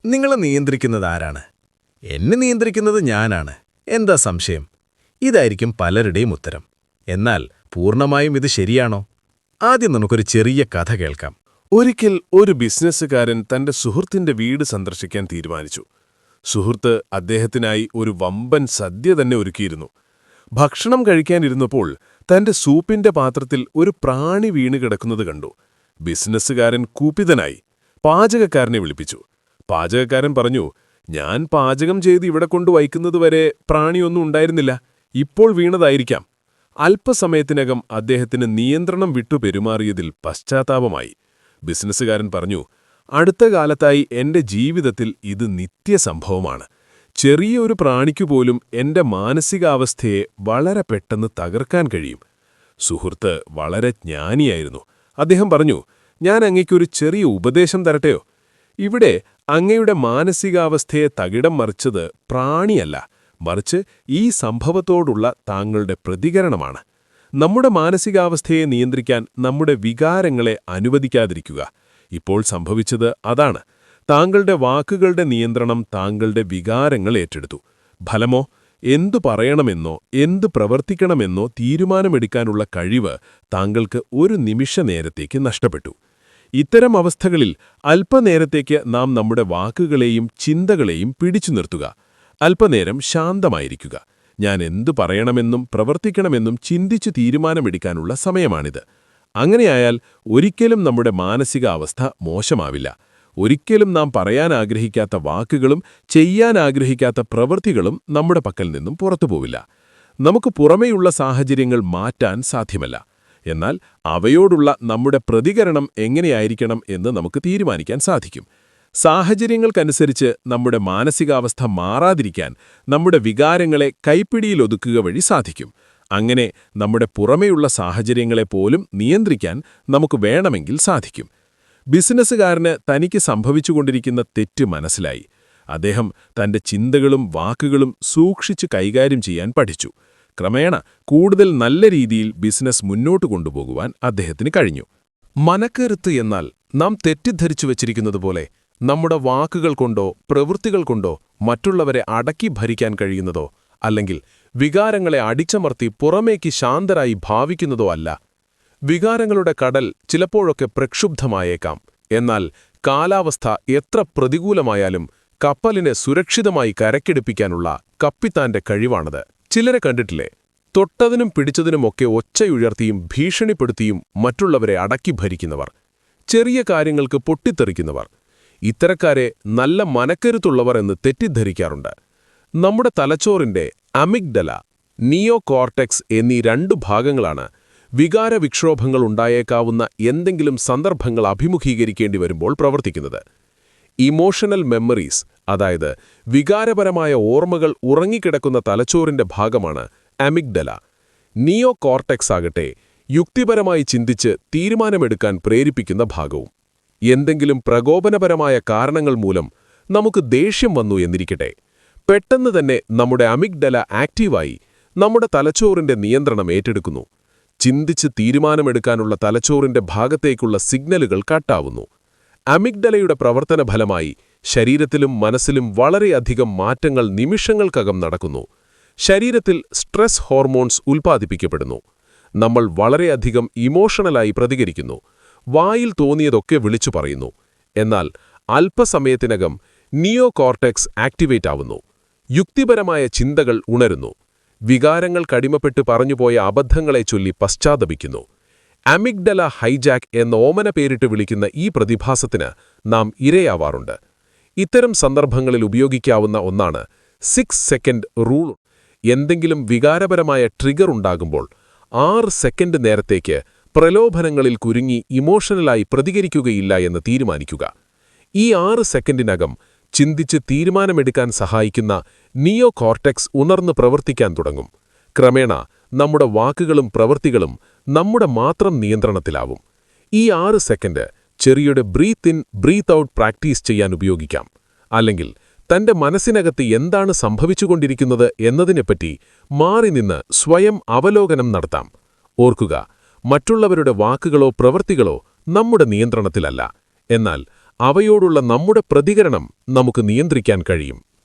നിങ്ങളെ നിയന്ത്രിക്കുന്നത് ആരാണ്? എന്നെ നിയന്ത്രിക്കുന്നത് ഞാനാണ്. എന്താ സംശയം? ഇതായിരിക്കും പലരുടെയും ഉത്തരം. എന്നാൽ പൂർണ്ണമായും ഇത് ശരിയാണോ? ആദ്യം നമുക്കൊരു ചെറിയ കഥ കേൾക്കാം. ഒരിക്കൽ ഒരു ബിസിനസ്സുകാരൻ തന്റെ സുഹൃത്തിന്റെ വീട് സന്ദർശിക്കാൻ തീരുമാനിച്ചു. സുഹൃത്ത് അദ്ദേഹത്തിനായി ഒരു വമ്പൻ സദ്യ തന്നെ ഒരുക്കിയിരുന്നു. ഭക്ഷണം കഴിക്കാനിരുന്നപ്പോൾ തന്റെ സൂപ്പിന്റെ പാത്രത്തിൽ ഒരു പ്രാണി വീണുകിടക്കുന്നത് കണ്ടു. ബിസിനസ്സുകാരൻ കൂപിതനായി പാചകക്കാരനെ വിളിപ്പിച്ചു. പാചകക്കാരൻ പറഞ്ഞു, "ഞാൻ പാചകം ചെയ്ത് ഇവിടെ കൊണ്ടുവയ്ക്കുന്നതുവരെ പ്രാണിയൊന്നും ഉണ്ടായിരുന്നില്ല. ഇപ്പോൾ വീണതായിരിക്കാം." അല്പസമയത്തിനകം അദ്ദേഹത്തിന് നിയന്ത്രണം വിട്ടു പെരുമാറിയതിൽ പശ്ചാത്താപമായി. ബിസിനസ്സുകാരൻ പറഞ്ഞു, "അടുത്ത കാലത്തായി എന്റെ ജീവിതത്തിൽ ഇത് നിത്യസംഭവമാണ്. ചെറിയ ഒരു പ്രാണിക്കുപോലും എന്റെ മാനസികാവസ്ഥയെ വളരെ പെട്ടെന്ന് തകർക്കാൻ കഴിയും." സുഹൃത്ത് വളരെ ജ്ഞാനിയായിരുന്നു. അദ്ദേഹം പറഞ്ഞു, "ഞാൻ അങ്ങയ്ക്കൊരു ചെറിയ ഉപദേശം തരട്ടെയോ? ഇവിടെ അങ്ങയുടെ മാനസികാവസ്ഥയെ തകിടം മറിച്ചത് പ്രാണിയല്ല, മറിച്ച് ഈ സംഭവത്തോടുള്ള താങ്കളുടെ പ്രതികരണമാണ്. നമ്മുടെ മാനസികാവസ്ഥയെ നിയന്ത്രിക്കാൻ നമ്മുടെ വികാരങ്ങളെ അനുവദിക്കാതിരിക്കുക. ഇപ്പോൾ സംഭവിച്ചത് അതാണ്. താങ്കളുടെ വാക്കുകളുടെ നിയന്ത്രണം താങ്കളുടെ വികാരങ്ങൾ ഏറ്റെടുത്തു. ഫലമോ, എന്തു പറയണമെന്നോ എന്തു പ്രവർത്തിക്കണമെന്നോ തീരുമാനമെടുക്കാനുള്ള കഴിവ് താങ്കൾക്ക് ഒരു നിമിഷനേരത്തേക്ക് നഷ്ടപ്പെട്ടു." ഇത്തരം അവസ്ഥകളിൽ അല്പനേരത്തേക്ക് നാം നമ്മുടെ വാക്കുകളെയും ചിന്തകളെയും പിടിച്ചു നിർത്തുക. അല്പനേരം ശാന്തമായിരിക്കുക. ഞാൻ എന്തു പറയണമെന്നും പ്രവർത്തിക്കണമെന്നും ചിന്തിച്ചു തീരുമാനമെടുക്കാനുള്ള സമയമാണിത്. അങ്ങനെയായാൽ ഒരിക്കലും നമ്മുടെ മാനസികാവസ്ഥ മോശമാവില്ല. ഒരിക്കലും നാം പറയാൻ ആഗ്രഹിക്കാത്ത വാക്കുകളും ചെയ്യാൻ ആഗ്രഹിക്കാത്ത പ്രവൃത്തികളും നമ്മുടെ പക്കൽ നിന്നും പുറത്തുപോവില്ല. നമുക്ക് പുറമേയുള്ള സാഹചര്യങ്ങൾ മാറ്റാൻ സാധ്യമല്ല. എന്നാൽ അവയോടുള്ള നമ്മുടെ പ്രതികരണം എങ്ങനെയായിരിക്കണം എന്ന് നമുക്ക് തീരുമാനിക്കാൻ സാധിക്കും. സാഹചര്യങ്ങൾക്കനുസരിച്ച് നമ്മുടെ മാനസികാവസ്ഥ മാറാതിരിക്കാൻ നമ്മുടെ വികാരങ്ങളെ കൈപ്പിടിയിലൊതുക്കുക വഴി സാധിക്കും. അങ്ങനെ നമ്മുടെ പുറമേയുള്ള സാഹചര്യങ്ങളെപ്പോലും നിയന്ത്രിക്കാൻ നമുക്ക് വേണമെങ്കിൽ സാധിക്കും. ബിസിനസ്സുകാരന് തനിക്ക് സംഭവിച്ചുകൊണ്ടിരിക്കുന്ന തെറ്റ് മനസ്സിലായി. അദ്ദേഹം തന്റെ ചിന്തകളും വാക്കുകളും സൂക്ഷിച്ചു കൈകാര്യം ചെയ്യാൻ പഠിച്ചു. ക്രമേണ കൂടുതൽ നല്ല രീതിയിൽ ബിസിനസ് മുന്നോട്ട് കൊണ്ടുപോകുവാൻ അദ്ദേഹത്തിന് കഴിഞ്ഞു. മനക്കരുത്ത് എന്നാൽ നാം തെറ്റിദ്ധരിച്ചു വച്ചിരിക്കുന്നതുപോലെ നമ്മുടെ വാക്കുകൾ കൊണ്ടോ പ്രവൃത്തികൾ കൊണ്ടോ മറ്റുള്ളവരെ അടക്കി ഭരിക്കാൻ കഴിയുന്നതോ അല്ലെങ്കിൽ വികാരങ്ങളെ അടിച്ചമർത്തി പുറമേക്ക് ശാന്തരായി ഭാവിക്കുന്നതോ അല്ല. വികാരങ്ങളുടെ കടൽ ചിലപ്പോഴൊക്കെ പ്രക്ഷുബ്ധമായേക്കാം. എന്നാൽ കാലാവസ്ഥ എത്ര പ്രതികൂലമായാലും കപ്പലിനെ സുരക്ഷിതമായി കരക്കെടുപ്പിക്കാനുള്ള കപ്പിത്താന്റെ കഴിവാണത്. ചിലരെ കണ്ടിട്ടില്ലേ? തൊട്ടതിനും പിടിച്ചതിനുമൊക്കെ ഒച്ചയുയർത്തിയും ഭീഷണിപ്പെടുത്തിയും മറ്റുള്ളവരെ അടക്കി ഭരിക്കുന്നവർ, ചെറിയ കാര്യങ്ങൾക്ക് പൊട്ടിത്തെറിക്കുന്നവർ. ഇത്തരക്കാരെ നല്ല മനക്കരുത്തുള്ളവർ എന്ന് തെറ്റിദ്ധരിക്കാറുണ്ട്. നമ്മുടെ തലച്ചോറിന്റെ അമിഗ്ഡല, നിയോ കോർട്ടെക്സ് എന്നീ രണ്ടു ഭാഗങ്ങളാണ് വികാരവിക്ഷോഭങ്ങൾ ഉണ്ടായേക്കാവുന്ന എന്തെങ്കിലും സന്ദർഭങ്ങൾ അഭിമുഖീകരിക്കേണ്ടി വരുമ്പോൾ പ്രവർത്തിക്കുന്നത്. ഇമോഷണൽ മെമ്മറീസ്, അതായത് വികാരപരമായ ഓർമ്മകൾ ഉറങ്ങിക്കിടക്കുന്ന തലച്ചോറിന്റെ ഭാഗമാണ് അമിഗ്ഡല. നിയോ കോർട്ടെക്സ് ആകട്ടെ യുക്തിപരമായി ചിന്തിച്ച് തീരുമാനമെടുക്കാൻ പ്രേരിപ്പിക്കുന്ന ഭാഗവും. എന്തെങ്കിലും പ്രകോപനപരമായ കാരണങ്ങൾ മൂലം നമുക്ക് ദേഷ്യം വന്നു എന്നിരിക്കട്ടെ, പെട്ടെന്ന് തന്നെ നമ്മുടെ അമിഗ്ഡല ആക്റ്റീവായി നമ്മുടെ തലച്ചോറിന്റെ നിയന്ത്രണം ഏറ്റെടുക്കുന്നു. ചിന്തിച്ച് തീരുമാനമെടുക്കാനുള്ള തലച്ചോറിന്റെ ഭാഗത്തേക്കുള്ള സിഗ്നലുകൾ കട്ടാവുന്നു. അമിഗ്ഡലയുടെ പ്രവർത്തന ഫലമായി ശരീരത്തിലും മനസ്സിലും വളരെയധികം മാറ്റങ്ങൾ നിമിഷങ്ങൾക്കകം നടക്കുന്നു. ശരീരത്തിൽ സ്ട്രെസ് ഹോർമോൺസ് ഉൽപ്പാദിപ്പിക്കപ്പെടുന്നു. നമ്മൾ വളരെയധികം ഇമോഷണലായി പ്രതികരിക്കുന്നു. വായിൽ തോന്നിയതൊക്കെ വിളിച്ചു പറയുന്നു. എന്നാൽ അല്പസമയത്തിനകം നിയോ കോർട്ടെക്സ് ആക്ടിവേറ്റ് ആവുന്നു. യുക്തിപരമായ ചിന്തകൾ ഉണരുന്നു. വികാരങ്ങൾ കടിമപ്പെട്ട് പറഞ്ഞുപോയ അബദ്ധങ്ങളെ ചൊല്ലി പശ്ചാത്തപിക്കുന്നു. അമിഗ്ഡല ഹൈജാക്ക് എന്ന ഓമന പേരിട്ട് വിളിക്കുന്ന ഈ പ്രതിഭാസത്തിന് നാം ഇരയാവാറുണ്ട്. ഇത്തരം സന്ദർഭങ്ങളിൽ ഉപയോഗിക്കാവുന്ന ഒന്നാണ് 6 സെക്കൻഡ് റൂൾ. എന്തെങ്കിലും വികാരപരമായ ട്രിഗർ ഉണ്ടാകുമ്പോൾ 6 സെക്കൻഡ് നേരത്തേക്ക് പ്രലോഭനങ്ങളിൽ കുരുങ്ങി ഇമോഷണലായി പ്രതികരിക്കുകയില്ല എന്ന് തീരുമാനിക്കുക. ഈ 6 സെക്കൻഡിനകം ചിന്തിച്ച് തീരുമാനമെടുക്കാൻ സഹായിക്കുന്ന നിയോ കോർട്ടെക്സ് ഉണർന്ന് പ്രവർത്തിക്കാൻ തുടങ്ങും. ക്രമേണ നമ്മുടെ വാക്കുകളും പ്രവൃത്തികളും നമ്മുടെ മാത്രം നിയന്ത്രണത്തിലാവും. ഈ 6 സെക്കൻഡ് ചെറിയൊരു breath in breath out practice ചെയ്യാൻ ഉപയോഗിക്കാം. അല്ലെങ്കിൽ തന്റെ മനസ്സിനകത്ത് എന്താണ് സംഭവിച്ചുകൊണ്ടിരിക്കുന്നത് എന്നതിനെപ്പറ്റി മാറി നിന്ന് സ്വയം അവലോകനം നടത്താം. ഓർക്കുക, മറ്റുള്ളവരുടെ വാക്കുകളോ പ്രവൃത്തികളോ നമ്മുടെ നിയന്ത്രണത്തിലല്ല. എന്നാൽ അവയോടുള്ള നമ്മുടെ പ്രതികരണം നമുക്ക് നിയന്ത്രിക്കാൻ കഴിയും.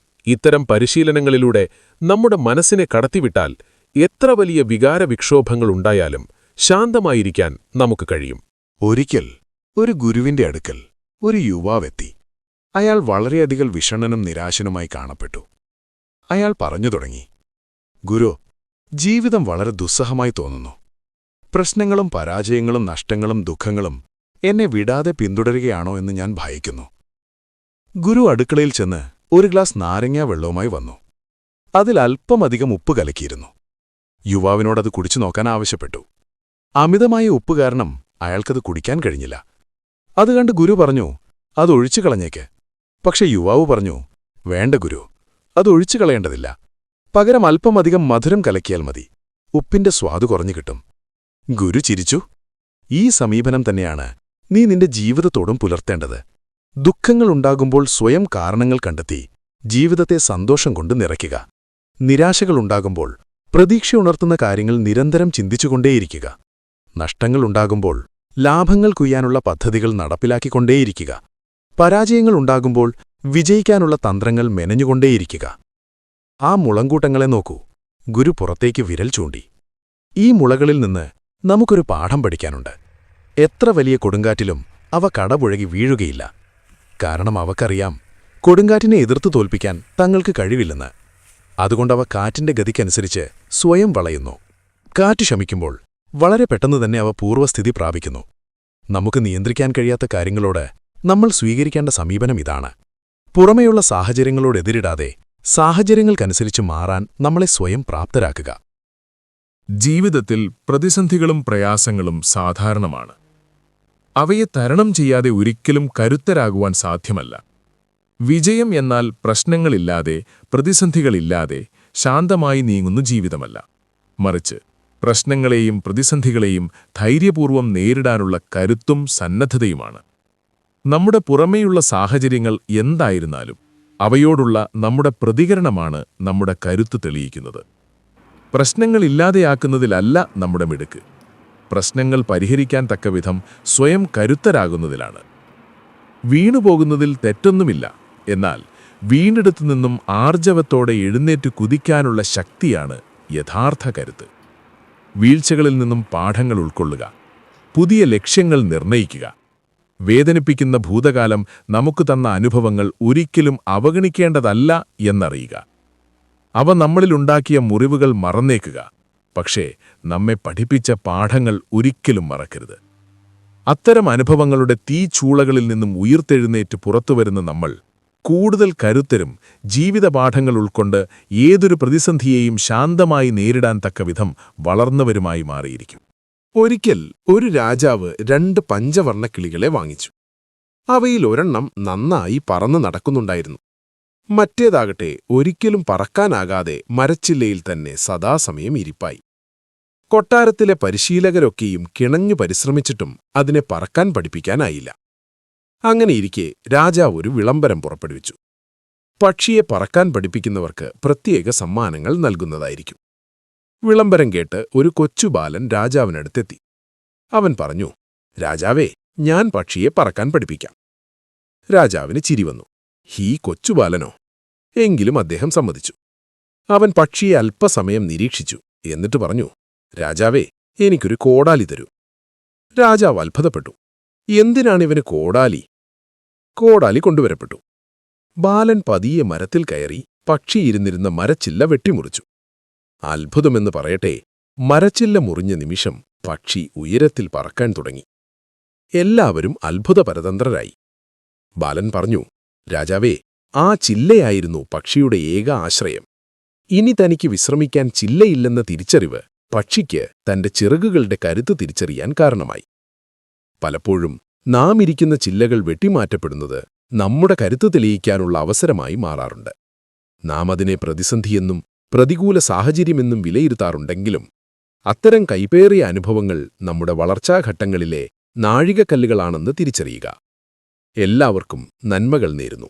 ഇത്തരം പരിശീലനങ്ങളിലൂടെ നമ്മുടെ മനസ്സിനെ കടത്തിവിട്ടാൽ എത്ര വലിയ വികാരവിക്ഷോഭങ്ങളുണ്ടായാലും ശാന്തമായിരിക്കാൻ നമുക്ക് കഴിയും. ഒരിക്കൽ ഒരു ഗുരുവിന്റെ അടുക്കൽ ഒരു യുവാവെത്തി. അയാൾ വളരെയധികം വിഷണ്ണനും നിരാശനുമായി കാണപ്പെട്ടു. അയാൾ പറഞ്ഞു തുടങ്ങി, ഗുരു, ജീവിതം വളരെ ദുസ്സഹമായി തോന്നുന്നു. പ്രശ്നങ്ങളും പരാജയങ്ങളും നഷ്ടങ്ങളും ദുഃഖങ്ങളും എന്നെ വിടാതെ പിന്തുടരുകയാണോ എന്ന് ഞാൻ ഭയക്കുന്നു. ഗുരു അടുക്കളയിൽ ചെന്ന് ഒരു ഗ്ലാസ് നാരങ്ങാ വെള്ളവുമായി വന്നു. അതിൽ അല്പമധികം ഉപ്പ് കലക്കിയിരുന്നു. യുവാവിനോടത് കുടിച്ചു നോക്കാൻ ആവശ്യപ്പെട്ടു. അമിതമായ ഉപ്പ് കാരണം അയാൾക്കത് കുടിക്കാൻ കഴിഞ്ഞില്ല. അത് കണ്ട് ഗുരു പറഞ്ഞു, അതൊഴിച്ചു കളഞ്ഞേക്ക്. പക്ഷെ യുവാവ് പറഞ്ഞു, വേണ്ട ഗുരു, അതൊഴിച്ചു കളയേണ്ടതില്ല. പകരം അല്പമധികം മധുരം കലക്കിയാൽ മതി. ഉപ്പിന്റെ സ്വാദ് കുറഞ്ഞു കിട്ടും. ഗുരു ചിരിച്ചു. ഈ സമീപനം തന്നെയാണ് നീ നിന്റെ ജീവിതത്തോടും പുലർത്തേണ്ടത്. ദുഃഖങ്ങളുണ്ടാകുമ്പോൾ സ്വയം കാരണങ്ങൾ കണ്ടെത്തി ജീവിതത്തെ സന്തോഷം കൊണ്ട് നിറയ്ക്കുക. നിരാശകളുണ്ടാകുമ്പോൾ പ്രതീക്ഷയുണർത്തുന്ന കാര്യങ്ങൾ നിരന്തരം ചിന്തിച്ചുകൊണ്ടേയിരിക്കുക. നഷ്ടങ്ങളുണ്ടാകുമ്പോൾ ലാഭങ്ങൾ കൊയ്യാനുള്ള പദ്ധതികൾ നടപ്പിലാക്കിക്കൊണ്ടേയിരിക്കുക. പരാജയങ്ങളുണ്ടാകുമ്പോൾ വിജയിക്കാനുള്ള തന്ത്രങ്ങൾ മെനഞ്ഞുകൊണ്ടേയിരിക്കുക. ആ മുളങ്കൂട്ടങ്ങളെ നോക്കൂ. ഗുരു പുറത്തേക്ക് വിരൽ ചൂണ്ടി. ഈ മുളകളിൽ നിന്ന് നമുക്കൊരു പാഠം പഠിക്കാനുണ്ട്. എത്ര വലിയ കൊടുങ്കാറ്റിലും അവ കടപുഴകി വീഴുകയില്ല. കാരണം അവക്കറിയാം, കൊടുങ്കാറ്റിനെ എതിർത്തു തോൽപ്പിക്കാൻ തങ്ങൾക്ക് കഴിവില്ലെന്ന്. അതുകൊണ്ടവ കാറ്റിന്റെ ഗതിക്കനുസരിച്ച് സ്വയം വളയുന്നു. കാറ്റ് ശമിക്കുമ്പോൾ വളരെ പെട്ടെന്ന് തന്നെ അവ പൂർവ്വസ്ഥിതി പ്രാപിക്കുന്നു. നമുക്ക് നിയന്ത്രിക്കാൻ കഴിയാത്ത കാര്യങ്ങളോട് നമ്മൾ സ്വീകരിക്കേണ്ട സമീപനം ഇതാണ്. പുറമേയുള്ള സാഹചര്യങ്ങളോടെതിരിടാതെ സാഹചര്യങ്ങൾക്കനുസരിച്ച് മാറാൻ നമ്മളെ സ്വയം പ്രാപ്തരാക്കുക. ജീവിതത്തിൽ പ്രതിസന്ധികളും പ്രയാസങ്ങളും സാധാരണമാണ്. അവയെ തരണം ചെയ്യാതെ ഒരിക്കലും കരുത്തരാകുവാൻ സാധ്യമല്ല. വിജയം എന്നാൽ പ്രശ്നങ്ങളില്ലാതെ, പ്രതിസന്ധികളില്ലാതെ ശാന്തമായി നീങ്ങുന്ന ജീവിതമല്ല. മറിച്ച് പ്രശ്നങ്ങളെയും പ്രതിസന്ധികളെയും ധൈര്യപൂർവ്വം നേരിടാനുള്ള കരുത്തും സന്നദ്ധതയുമാണ്. നമ്മുടെ പുറമേയുള്ള സാഹചര്യങ്ങൾ എന്തായിരുന്നാലും അവയോടുള്ള നമ്മുടെ പ്രതികരണമാണ് നമ്മുടെ കരുത്ത് തെളിയിക്കുന്നത്. പ്രശ്നങ്ങളില്ലാതെയാക്കുന്നതിലല്ല നമ്മുടെ മിടുക്ക്. പ്രശ്നങ്ങൾ പരിഹരിക്കാൻ തക്കവിധം സ്വയം കരുത്തരാകുന്നതിലാണ്. വീണുപോകുന്നതിൽ തെറ്റൊന്നുമില്ല. എന്നാൽ വീണ്ടെടുത്തുനിന്നും ആർജവത്തോടെ എഴുന്നേറ്റു കുതിക്കാനുള്ള ശക്തിയാണ് യഥാർത്ഥ കരുത്ത്. വീഴ്ചകളിൽ നിന്നും പാഠങ്ങൾ ഉൾക്കൊള്ളുക. പുതിയ ലക്ഷ്യങ്ങൾ നിർണയിക്കുക. വേദനിപ്പിക്കുന്ന ഭൂതകാലം നമുക്ക് തന്ന അനുഭവങ്ങൾ ഒരിക്കലും അവഗണിക്കേണ്ടതല്ല എന്നറിയുക. അവ നമ്മളിലുണ്ടാക്കിയ മുറിവുകൾ മറന്നേക്കുക. പക്ഷേ നമ്മെ പഠിപ്പിച്ച പാഠങ്ങൾ ഒരിക്കലും മറക്കരുത്. അത്തരം അനുഭവങ്ങളുടെ തീച്ചൂളകളിൽ നിന്നും ഉയിർത്തെഴുന്നേറ്റ് പുറത്തുവരുന്ന നമ്മൾ കൂടുതൽ കരുത്തരും ജീവിതപാഠങ്ങൾ ഉൾക്കൊണ്ട് ഏതൊരു പ്രതിസന്ധിയെയും ശാന്തമായി നേരിടാൻ തക്കവിധം വളർന്നവരുമായി മാറിയിരിക്കും. ഒരിക്കൽ ഒരു രാജാവ് 2 പഞ്ചവർണ്ണക്കിളികളെ വാങ്ങിച്ചു. അവയിൽ ഒരെണ്ണം നന്നായി പറന്നു നടക്കുന്നുണ്ടായിരുന്നു. മറ്റേതാകട്ടെ ഒരിക്കലും പറക്കാനാകാതെ മരച്ചില്ലയിൽ തന്നെ സദാസമയം ഇരിപ്പായി. കൊട്ടാരത്തിലെ പരിശീലകരൊക്കെയും കിണഞ്ഞു പരിശ്രമിച്ചിട്ടും അതിനെ പറക്കാൻ പഠിപ്പിക്കാനായില്ല. അങ്ങനെയിരിക്കെ രാജാവ് ഒരു വിളംബരം പുറപ്പെടുവിച്ചു. പക്ഷിയെ പറക്കാൻ പഠിപ്പിക്കുന്നവർക്ക് പ്രത്യേക സമ്മാനങ്ങൾ നൽകുന്നതായിരിക്കും. വിളംബരം കേട്ട് ഒരു കൊച്ചുബാലൻ രാജാവിനടുത്തെത്തി. അവൻ പറഞ്ഞു, രാജാവേ, ഞാൻ പക്ഷിയെ പറക്കാൻ പഠിപ്പിക്കാം. രാജാവിന് ചിരി വന്നു. ഈ കൊച്ചുബാലനോ? എങ്കിലും അദ്ദേഹം സമ്മതിച്ചു. അവൻ പക്ഷിയെ അല്പസമയം നിരീക്ഷിച്ചു. എന്നിട്ട് പറഞ്ഞു, രാജാവേ, എനിക്കൊരു കോടാലി തരൂ. രാജാവ് അത്ഭുതപ്പെട്ടു. എന്തിനാണിവന് കോടാലി? കോടാലി കൊണ്ടുവരപ്പെട്ടു. ബാലൻ പതിയെ മരത്തിൽ കയറി പക്ഷിയിരുന്നിരുന്ന മരച്ചില്ല വെട്ടിമുറിച്ചു. അത്ഭുതമെന്ന് പറയട്ടെ, മരച്ചില്ല മുറിഞ്ഞ നിമിഷം പക്ഷി ഉയരത്തിൽ പറക്കാൻ തുടങ്ങി. എല്ലാവരും അത്ഭുതപരതന്ത്രരായി. ബാലൻ പറഞ്ഞു, രാജാവേ, ആ ചില്ലയായിരുന്നു പക്ഷിയുടെ ഏക ആശ്രയം. ഇനി തനിക്ക് വിശ്രമിക്കാൻ ചില്ലയില്ലെന്ന തിരിച്ചറിവ് പക്ഷിക്ക് തന്റെ ചിറകുകളുടെ കരുത്ത് തിരിച്ചറിയാൻ കാരണമായി. പലപ്പോഴും നാം ഇരിക്കുന്ന ചില്ലകൾ വെട്ടിമാറ്റപ്പെടുന്നത് നമ്മുടെ കരുത്ത് തെളിയിക്കാനുള്ള അവസരമായി മാറാറുണ്ട്. നാം അതിനെ പ്രതിസന്ധിയെന്നും പ്രതികൂല സാഹചര്യമെന്നും വിലയിരുത്താറുണ്ടെങ്കിലും അത്തരം കൈപ്പേറിയ അനുഭവങ്ങൾ നമ്മുടെ വളർച്ചാഘട്ടങ്ങളിലെ നാഴികക്കല്ലുകളാണെന്ന് തിരിച്ചറിയുക. എല്ലാവർക്കും നന്മകൾ നേരുന്നു.